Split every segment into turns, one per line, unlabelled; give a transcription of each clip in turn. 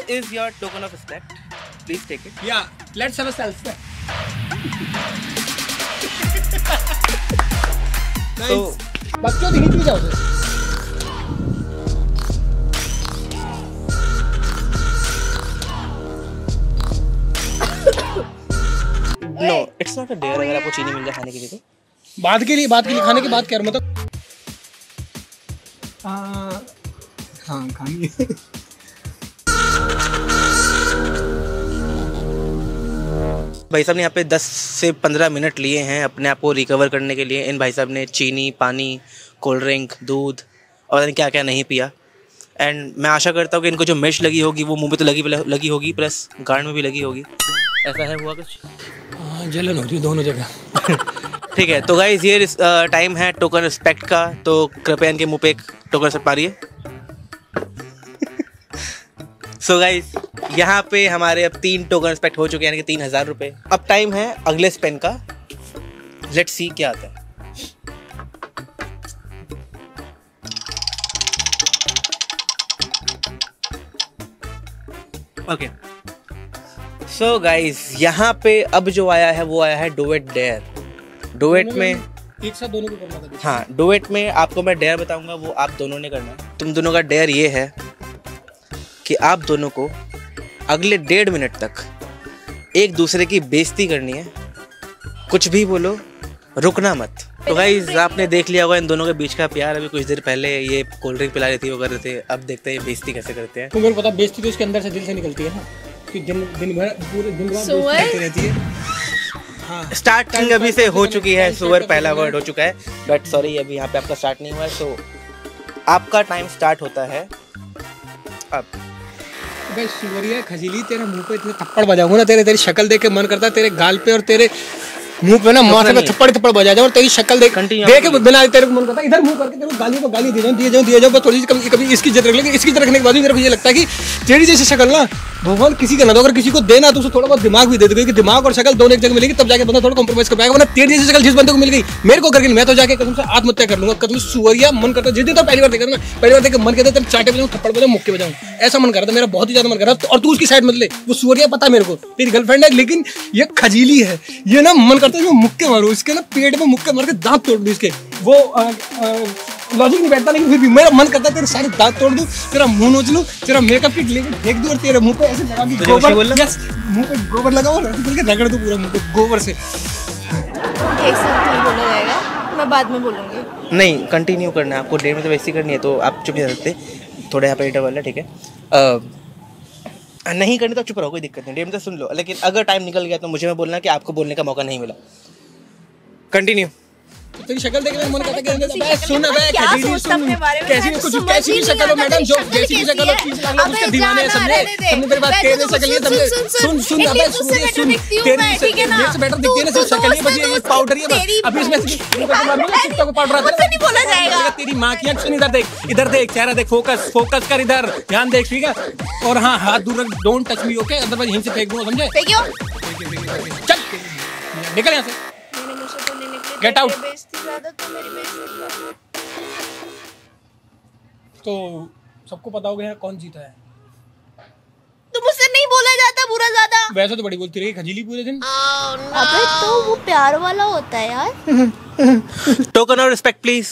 is your token of respect. Please take it.
Yeah, let's have a selfie.
So,
बच्चों दिखी भी जाओ।
no, it's not a dare अगर आपको चीनी मिल जाए खाने के लिए तो।
बाद के लिए खाने की बात कर मतलब। हाँ खानी है।
भाई साहब ने यहाँ पे 10 से 15 मिनट लिए हैं अपने आप को रिकवर करने के लिए। इन भाई साहब ने चीनी, पानी, कोल्ड ड्रिंक, दूध और क्या क्या नहीं पिया। एंड मैं आशा करता हूँ कि इनको जो मिर्च लगी होगी वो मुंह पे तो लगी होगी प्लस गांड में भी लगी होगी। ऐसा है हुआ कुछ?
हाँ जलन होती है दोनों जगह।
ठीक है तो गाइस ये टाइम है टोकन रिस्पेक्ट का, तो कृपया इनके मुंह पे एक टोकन रिस्पेक्ट मारिए। सो गाइस यहाँ पे हमारे अब 3 टोकन रिस्पेक्ट हो चुके हैं, यानी कि 3000 रुपये। अब टाइम है अगले स्पेन का। लेट्स सी क्या आता है। ओके सो गाइस यहाँ पे अब जो आया है वो आया है डुएट डेयर। डुएट में
एक साथ दोनों को करना था।
हाँ डुएट में आपको मैं डेयर बताऊंगा, वो आप दोनों ने करना है। तुम दोनों का डेयर ये है कि आप दोनों को अगले 1.5 मिनट तक एक दूसरे की बेइज्जती करनी है। कुछ भी बोलो, रुकना मत। तो गाइस आपने देख लिया होगा इन दोनों के बीच का प्यार। अभी कुछ देर पहले ये कोल्ड ड्रिंक पिला रही थी, वो कर रहे थे। अब देखते हैं ये बेइज्जती कैसे करते हैं।
तुम्हें पता बेइज्जती तो इसके अंदर से दिल से निकलती है ना, कि दिन भर पूरे दिन भर बेइज्जती रहती है। हाँ
स्टार्टिंग अभी से हो चुकी है। सुअर पहला वर्ड हो चुका है, बट सॉरी अभी यहाँ पे आपका स्टार्ट नहीं हुआ है। सो आपका टाइम स्टार्ट होता है अब।
सुवरिया खजीली, तेरे मुंह पे इतने थप्पड़ बजाऊंगा ना, तेरी शक्ल देख के मन करता है तेरे गाल पे और तेरे मुंह पे ना माथे पे थप्पड़ बजा जाओ और तेरी शक्ल देख के बिना तेरे को मन करता है इधर मुंह करके तेरे को गाली दिए जाओ। बस थोड़ी सी कभी इसकी इज्जत रख लेंगे। इसकी इज्जत रखने के बाद भी मेरे को ये लगता है कि तेरी जैसी शक्ल ना भगवान किसी का ना दो। अगर किसी को देना तो उसे थोड़ा बहुत दिमाग भी दे दो, क्योंकि दिमाग और शक्ल दोनों एक जगह मिलेगी तब जाके बंदा थोड़ा कॉम्प्रोमाइज कर पाएगा। वरना तेरी जैसी शक्ल जिस बंदे को मिल गई मेरे को करके मैं तो जाके कसम से आत्महत्या कर लूंगा। कसम सुवरिया मन करता जिस दिन तो पहली बार देखा ना, पहली बार देख मन कहता है चाटे बजाऊं, थप्पड़ बजाऊं, मुक्के बजाऊं, ऐसा मन कर रहा था मेरा, बहुत ही ज्यादा मन कर रहा था। और तू उसकी साइड मत ले, वो सुवरिया पता है मेरे को तेरी गर्लफ्रेंड है, लेकिन ये खजीली है। ये ना मन करता है मुक्के मारूं इसके ना पेट में, मुक्के मार के दांत तोड़ दूं इसके। वो लॉजिक नहीं बैठता, लेकिन फिर भी मेरा मन करता है तेरे सारे दांत तोड़ दूं, तेरा मुंह नोच लूं, तेरा मेकअप किट लेके फेंक दूं और तेरे मुंह पे ऐसे लगा दूं गोबर। यस मुंह पे गोबर लगाओ और ऐसे करके रगड़ दूं पूरा मुंह पे गोबर से।
एक साथ नहीं बोला जाएगा, मैं बाद में बोलूंगी।
नहीं कंटिन्यू करना है आपको। 1.5 मिनट वैसे करनी है तो आप चुप नहीं रह सकते। थोड़ा यहाँ पे इंटरवल है, ठीक है। नहीं करनी तो चुप रहो, कोई दिक्कत नहीं। 1.5 मिनट सुन लो, लेकिन अगर टाइम निकल गया तो मुझे मैं बोलना कि आपको बोलने का मौका नहीं मिला। कंटिन्यू।
तो तेरी शक्ल देख के मन करता है कि सुन अबे खजीली सुन, कैसी भी शक्ल हो मैडम, जो जैसी भी शक्ल हो 30 लाख लोग उसके दीवाने हैं सबने तेरी बात तेरे शक्ल ये सबने सुन अबे सुन तेरी मेरे से बेटर दिखती है ना, सिर्फ शक्ल ही बस ये पाउडर ही बस। अभी इसमें कुत्ता को पाउडर आता है,
नहीं बोला जाएगा।
तेरी मां की आंख सुन, इधर देख चेहरा देख, फोकस कर इधर, ध्यान देख, ठीक है। और हाँ हाथ दूर रख, don't touch me, okay, otherwise यहीं से फेंक दूंगा, समझे? चल निकल यहाँ से, गेट आउट। तो सबको पता हो गया कौन जीता है।
तो मुझसे नहीं बोला जाता बुरा ज्यादा।
वैसे तो बड़ी बोलती रही खजीली पूरे दिन।
अबे तो वो प्यार वाला होता है यार।
Token of respect please.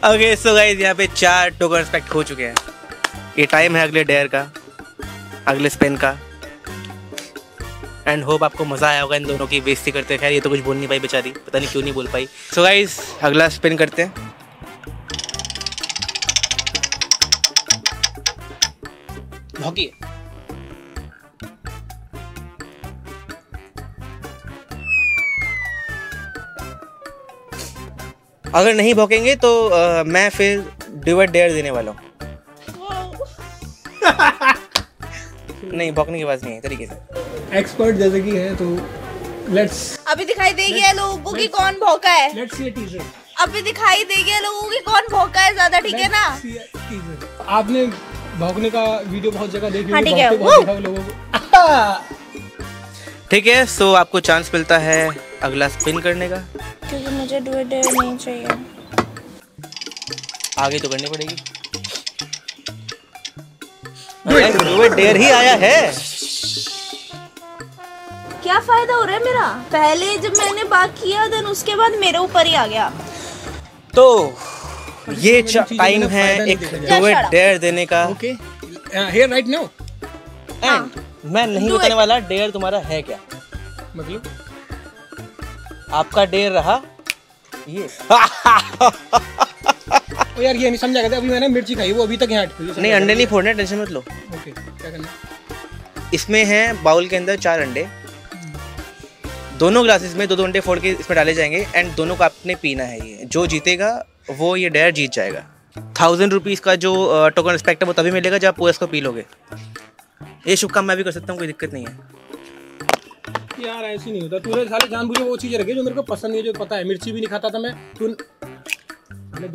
Okay so guys यहाँ पे 4 टोकन रिस्पेक्ट हो चुके हैं। ये टाइम है अगले डेयर का, अगले स्पेन का। एंड होप आपको मजा आया होगा इन दोनों की बेइज्जती करते। खैर ये तो कुछ बोल नहीं पाई बेचारी, पता नहीं क्यों नहीं बोल पाई। सो गाइस अगला स्पिन करते हैं। हॉकी अगर नहीं भौंकेंगे तो मैं फिर डिवाइड डेयर देने वाला हूँ। नहीं भौंकने की आवाज नहीं है तरीके से।
एक्सपर्ट जैसे कि है तो लेट्स
अभी दिखाई देगी लोगों की कौन भौंका है।
Let's see a teaser.
अभी दिखाई देगी लोगों की कौन भौंका है ज्यादा, ठीक है ना?
आपने भौंकने का वीडियो बहुत जगह देखी
होगी, ठीक है
लोगों को।
ठीक है सो आपको चांस मिलता है अगला स्पिन करने का,
क्योंकि मुझे डुएट डेयर नहीं चाहिए।
आगे तो करनी पड़ेगी। डेयर ही आया है।
क्या फायदा हो रहा है मेरा? पहले जब मैंने बात किया देन उसके बाद मेरे ऊपर ही आ गया।
तो ये टाइम है एक डेयर देने का।
Okay here right now.
मैं नहीं बताने वाला डेयर तुम्हारा है क्या।
मतलब
आपका डेयर रहा ये।
ओ यार ये नहीं समझा गया। अभी मैंने मिर्ची खाई, वो अभी तक यहाँ
नहीं, अंडे नहीं फोड़ने, टेंशन मत लो।
ओके क्या करना?
इसमें है बाउल के अंदर 4 अंडे, दोनों ग्लासेस में 2-2 अंडे फोड़ के इसमें डाले जाएंगे एंड दोनों को आपने पीना है। ये जो जीतेगा वो ये डेयर जीत जाएगा। 1000 रुपीज़ का जो टोकन रिस्पेक्ट है वो तभी मिलेगा जब आप इसको पी लोगे। ये शुभ काम मैं भी कर सकता हूँ, कोई दिक्कत नहीं है।
यार ऐसे नहीं होता। तूने साले जानबूझ वो चीजें रखी जो मेरे को पसंद नहीं है, जो पता है। मिर्ची भी नहीं खाता था मैं।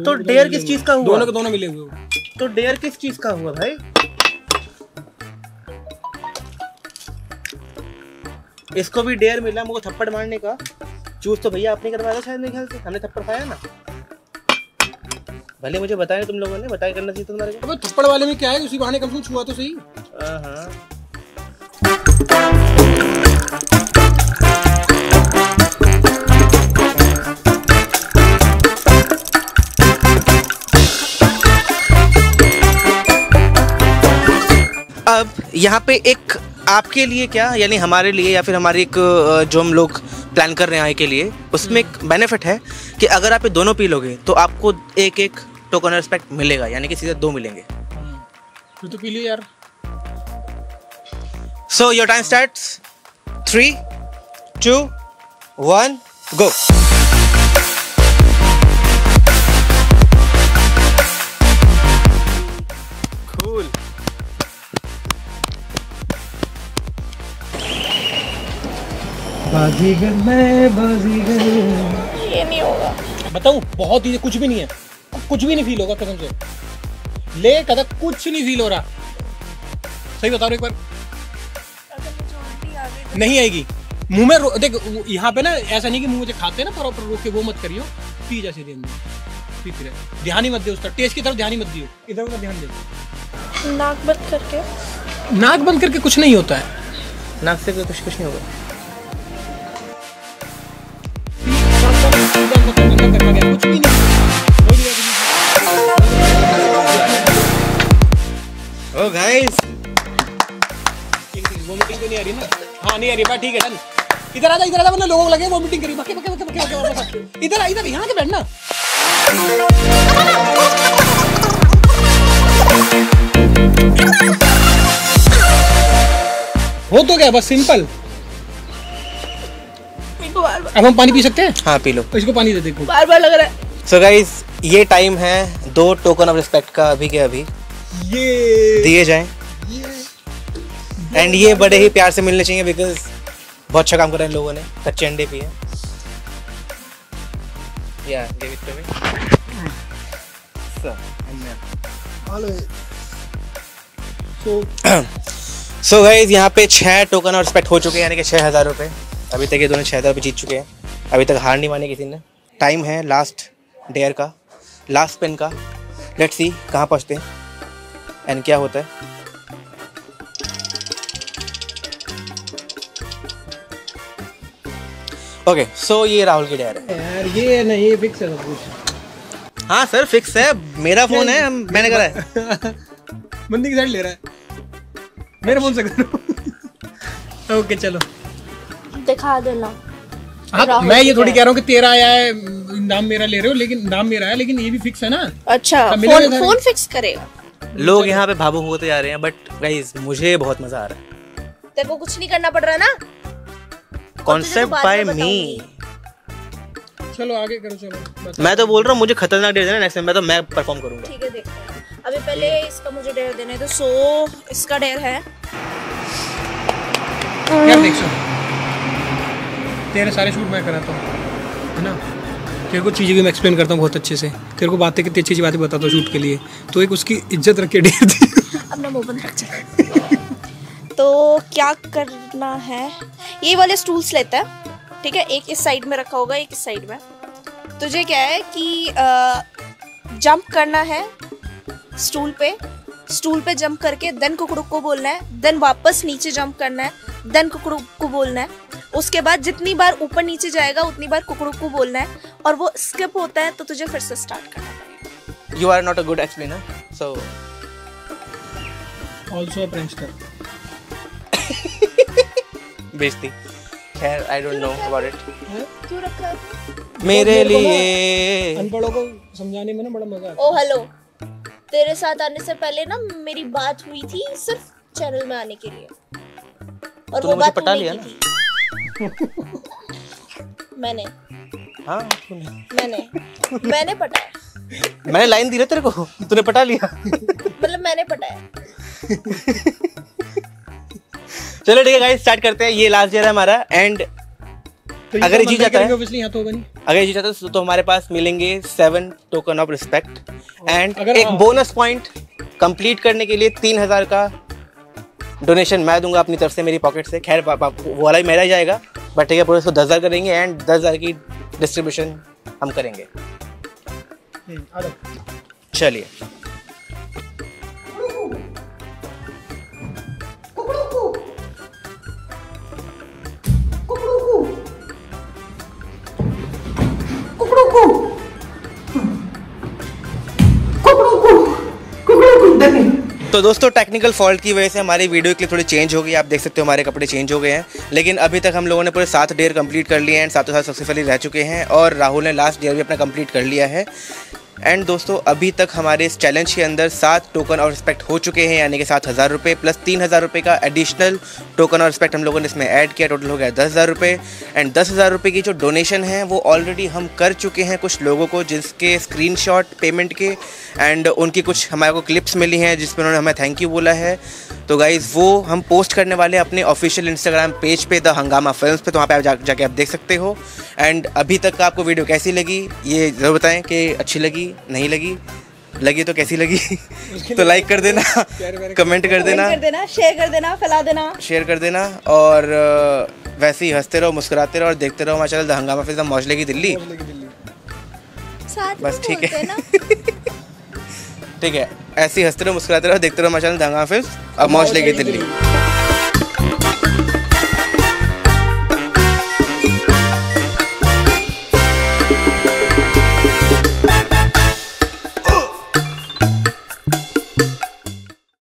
तो डेयर किस चीज का हुआ?
दोनों के दोनों मिले हुए।
तो डेयर किस चीज का हुआ भाई? इसको भी डेयर मिला मुझको थप्पड़ मारने का। चूज तो भैया आपने करवाया था शायद, मेरे ख्याल से हमने थप्पड़ खाया ना। भले मुझे बताया तुम लोगों ने, बताया करना चाहिए तुम्हारे को।
अबे थप्पड़ वाले में क्या है? उसी बहाने कम से कम छुआ तो सही।
हाँ अब यहाँ पे एक आपके लिए क्या, यानी हमारे लिए या फिर हमारी एक जो हम लोग प्लान कर रहे हैं आगे के लिए, उसमें एक बेनिफिट है कि अगर आप ये दोनों पी लोगे तो आपको एक टोकन रिस्पेक्ट मिलेगा, यानी कि सीधे 2 मिलेंगे।
तो पी लियो यार।
So your time starts 3, 2, 1 go. Cool.
Baazigar मैं बाजीगर।
ये नहीं होगा।
बताऊं बहुत ही कुछ भी नहीं है, कुछ भी नहीं फील होगा कसम से। ले कदम कुछ नहीं फील हो रहा। सही बता रहा हूं एक बार। नहीं आएगी मुंह में। देख यहाँ पे ना ऐसा नहीं कि मुंह में खाते ना प्रॉपर रोक के, वो मत करियो। पी जैसे दिन पीते रहे, ध्यान ही मत दे उसका। टेस्ट की तरफ ध्यान ही मत दियो, इधर उधर ध्यान दे।
नाक बंद करके।
नाक बंद करके कुछ नहीं होता है।
नाक से कुछ नहीं होगा।
कुछ भी नहीं।
ओ गाइस,
वोमिटिंग तो नहीं आ रही ना? हाँ नहीं आ रही, बात ठीक है डन। इधर आ जा वरना लोगों को लगे वोमिटिंग करी। बके इधर यहाँ के बैठना। हो तो गया बस, सिंपल। अब हम पानी पी सकते हैं?
हाँ पी लो।
इसको पानी दे देखो।
बार लग रहा है।
सो गाइस ये टाइम है 2 टोकन ऑफ रिस्पेक्ट का अभी के अभी
ये
दिए जाएं। एंड ये बड़े ही प्यार से मिलने चाहिए बिकॉज बहुत अच्छा काम कर रहे हैं लोगों ने। कच्चे अंडे पिए। या give it to me. So guys यहाँ पे 6 टोकन और रिस्पेक्ट हो चुके हैं, यानी कि 6000 रुपये। अभी तक ये दोनों 6000 रुपये जीत चुके हैं। अभी तक हार नहीं मानी किसी ने। टाइम है लास्ट डेयर का, लास्ट पेन का। लेट्स सी कहाँ पहुँचते हैं एंड क्या होता है। ओके सो ये राहुल की डेयर है
यार। ये नहीं, ये फिक्स है सब कुछ।
हाँ सर फिक्स है, मेरा फोन है, मैंने करा है।
बंदी की साइड ले रहा है, मेरे फोन से करो। ओके चलो
दिखा देना।
हाँ मैं ये थोड़ी कह रहा हूँ कि तेरा आया है, नाम मेरा ले रहे हो, लेकिन नाम मेरा है, लेकिन ये भी फिक्स है ना।
अच्छा फोन फिक्स करेगा।
लोग यहाँ पे भावुक होते जा रहे हैं बट गाइस मुझे बहुत मजा आ रहा है।
तेरे को कुछ नहीं करना पड़ रहा ना।
कॉन्सेप्ट बाय मी।
चलो आगे करो। चलो
मैं तो बोल रहा हूँ मुझे खतरनाक डेयर देना नेक्स्ट टाइम में, तो मैं परफॉर्म करूंगा।
ठीक है देखते हैं। अभी पहले इसका मुझे डेयर देने दो। सो इसका डेयर है
यार देख सुन, तेरे सारे शूट मैं कराता हूँ है ना। तेरे को चीज़ें भी मैं एक्सप्लेन करता हूँ बहुत अच्छे से। तेरे को बातें कितनी अच्छी बातें बताता हूँ शूट के लिए, तो एक उसकी इज्जत रख के डेयर दी।
अपना मुंह बंद रख चल। तो क्या करना है, ये वाले स्टूल्स लेते हैं ठीक है। एक इस साइड में रखा होगा, एक इस साइड में। तुझे क्या है कि जंप करना है स्टूल पे जंप करके देन कुकड़ुक को बोलना है, देन वापस नीचे जंप करना है, देन कुकड़ुक को बोलना है। उसके बाद जितनी बार ऊपर नीचे जाएगा उतनी बार कुकड़ुक को बोलना है, और वो स्किप होता है तो तुझे फिर से स्टार्ट करना पड़ेगा।
You are not a good explainer, so
also a prankster।
बेइज्जती। खैर I don't know about it।
क्यों रखा है?
मेरे लिए
अनपढ़ों को समझाने में ना बड़ा मजा आता
ओ हेलो, तेरे साथ आने से पहले ना मेरी बात हुई थी सिर्फ चैनल में आने के लिए, और
तूने
वो
मुझे
बात
पटा
तूने
लिया
की
ना?
थी। मैंने
हाँ
मैंने पटाया।
मैंने लाइन दी ना तेरे को, तूने पटा लिया।
मतलब मैंने पटाया।
चलो ठीक है गाइस, स्टार्ट करते हैं। ये लास्ट ईयर है हमारा, एंड
है।
अगर ये जीत जाता है,
ऑब्वियसली यहाँ तो होगा नहीं।
अगर ये जीत जाता है तो हमारे पास मिलेंगे 7 टोकन ऑफ रिस्पेक्ट, एंड
अगर
एक
हाँ।
बोनस पॉइंट कंप्लीट करने के लिए 3000 का डोनेशन मैं दूंगा अपनी तरफ से, मेरी पॉकेट से। खैर वो वाला ही मेरा ही जाएगा, बट ठीक है, पूरे इसको 10,000 करेंगे, एंड 10,000 की डिस्ट्रीब्यूशन हम करेंगे।
आ जाओ।
चलिए तो दोस्तों, टेक्निकल फॉल्ट की वजह से हमारी वीडियो के लिए थोड़ी चेंज हो गई। आप देख सकते हो हमारे कपड़े चेंज हो गए हैं, लेकिन अभी तक हम लोगों ने पूरे 7 डेयर कंप्लीट कर लिए हैं, एंड सातों साथ सक्सेसफुली रह चुके हैं, और राहुल ने लास्ट डेयर भी अपना कंप्लीट कर लिया है। एंड दोस्तों, अभी तक हमारे इस चैलेंज के अंदर 7 टोकन ऑफ रिस्पेक्ट हो चुके हैं, यानी कि 7,000 रुपये प्लस 3,000 रुपये का एडिशनल टोकन ऑफ रिस्पेक्ट हम लोगों ने इसमें ऐड किया। टोटल हो गया 10,000 रुपये, एंड 10,000 रुपये की जो डोनेशन है वो ऑलरेडी हम कर चुके हैं कुछ लोगों को, जिसके स्क्रीनशॉट पेमेंट के एंड उनकी कुछ हमारे को क्लिप्स मिली हैं जिसमें उन्होंने हमें थैंक यू बोला है। तो गाइज़, वो हम पोस्ट करने वाले हैं अपने ऑफिशियल इंस्टाग्राम पेज पे, द हंगामा फिल्म्स पे, तो वहाँ पे आप जाके आप देख सकते हो। एंड अभी तक का आपको वीडियो कैसी लगी ये ज़रूर बताएं, कि अच्छी लगी, नहीं लगी तो कैसी लगी। तो लाइक कर देना, कमेंट कर देना,
शेयर कर देना, फैला देना,
शेयर कर देना, और वैसे ही हंसते रहो, मुस्कुराते रहो, और देखते रहो हमारा चैनल द हंगामा फिल्म, मौज लेगी दिल्ली।
साथ में
बस ठीक
बोलते
है
ना।
ठीक है, ऐसे ही हंसते रहो, मुस्कुराते रहो, देखते रहो हमारा चैनल द हंगामा फिल्म, अब मौज लेगी दिल्ली।